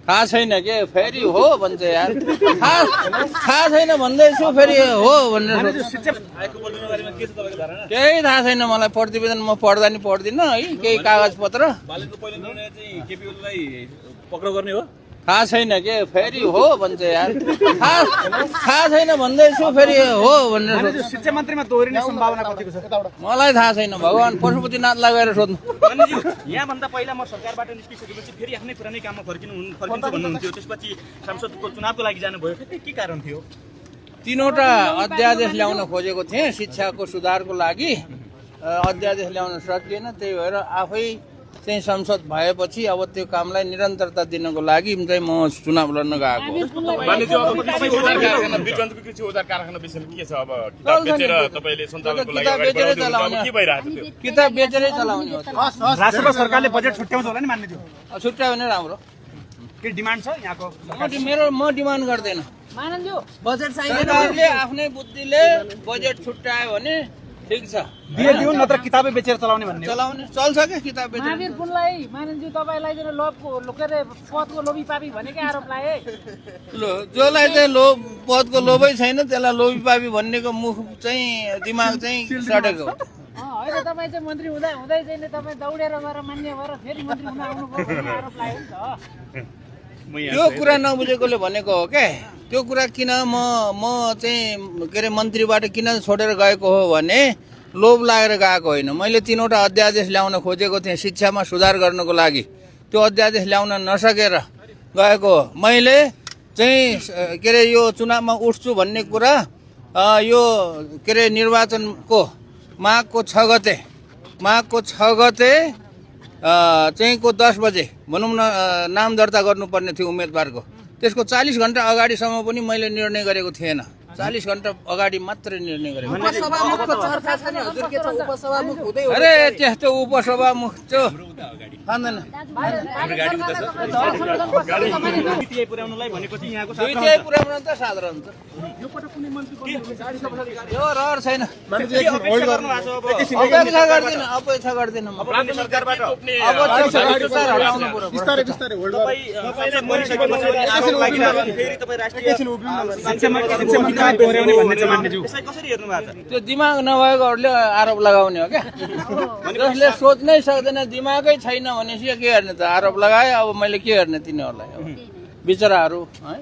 थाहा छैन के फेरि हो भन्छ यार थाहा छैन भन्दैछु फेरि हो भनेर केही थाहा छैन मलाई प्रतिवेदन म पढ्दा नि पढ्दिनँ है केही कागज पत्र पक्राउ गर्ने हो थाहा छैन के फेरि हो भन्छ यार थाहा छैन भन्दैछु फेरि हो भनेर शिक्षा मन्त्रीमा दोहोरिने सम्भावना कतिको छ मलाई थाहा छैन भगवान् पशुपतिनाथ लगाएर सोध्नु यहाँभन्दा पहिला म सरकारबाट निस्किसकेपछि फेरि आफ्नै पुरानै काममा फर्किन्छु भन्नुहुन्थ्यो त्यसपछि सांसदको चुनावको लागि जानुभयो के कारण थियो तीनवटा अध्यादेश ल्याउन खोजेको थिएँ शिक्षाको सुधारको लागि अध्यादेश ल्याउन सकिएन त्यही भएर आफै चाहिँ संसद भएपछि अब त्यो कामलाई निरन्तरता दिनको लागि चाहिँ म चुनाव लड्न गएको किताब बेचेरै चलाउने हो राष्ट्र सरकारले बजेट छुट्याउँछ होला नि मान्ने थियो छुट्यायो भने राम्रो के डिमान्ड छ यहाँको म डिमान्ड गर्दैन बजेट सरकारले आफ्नै बुद्धिले बजेट छुट्यायो भने ठिक छ दियो नत्र किताबै बेचेर चलाउने भन्ने चलाउने चल्छ क्या किताब बेचेर महावीर पुनलाई माननज्यू तपाईलाई चाहिँ पदको लोभी पापी भनेकै आरोप लाए जसलाई चाहिँ पदको लोभै छैन त्यसलाई लोभी पापी भन्नेको मुख चाहिँ दिमाग चाहिँ सडेको होइन तपाईँ चाहिँ मन्त्री हुँदै चाहिँ तपाईँ दौडेर गएर मान्य भएर फेरि मन्त्री हुन आउनुभयो भन्ने आरोप लाग्यो नि त त्यो कुरा नबुझेकोले भनेको हो क्या त्यो कुरा किन म चाहिँ के अरे मन्त्रीबाट किन छोडेर गएको हो भने लोभ लागेर गएको होइन मैले तीनवटा अध्यादेश ल्याउन खोजेको थिएँ शिक्षामा सुधार गर्नको लागि त्यो अध्यादेश ल्याउन नसकेर गएको हो मैले चाहिँ के अरे यो चुनावमा उठ्छु भन्ने कुरा यो के अरे निर्वाचनको माघको 6 गते चाहिँ को 10 बजे भनौँ न नाम दर्ता गर्नुपर्ने थियो उम्मेदवारको त्यसको 40 घण्टा अगाडिसम्म पनि मैले निर्णय गरेको थिएन 40 घण्टा अगाडि मात्र निर्णय गरेको अरे त्यस्तो उपसभामुख चाहिँ खाँदैन दुईटै पुर्याउन त साधारण त यो रहर छैन अपेक्षा गर्दिन त्यो दिमाग नभएकोहरूले आरोप लगाउने हो क्या जसले सोच्नै सक्दैन दिमागै छैन भनेपछि के गर्ने त आरोप लगाए अब मैले के गर्ने तिनीहरूलाई बिचराहरू है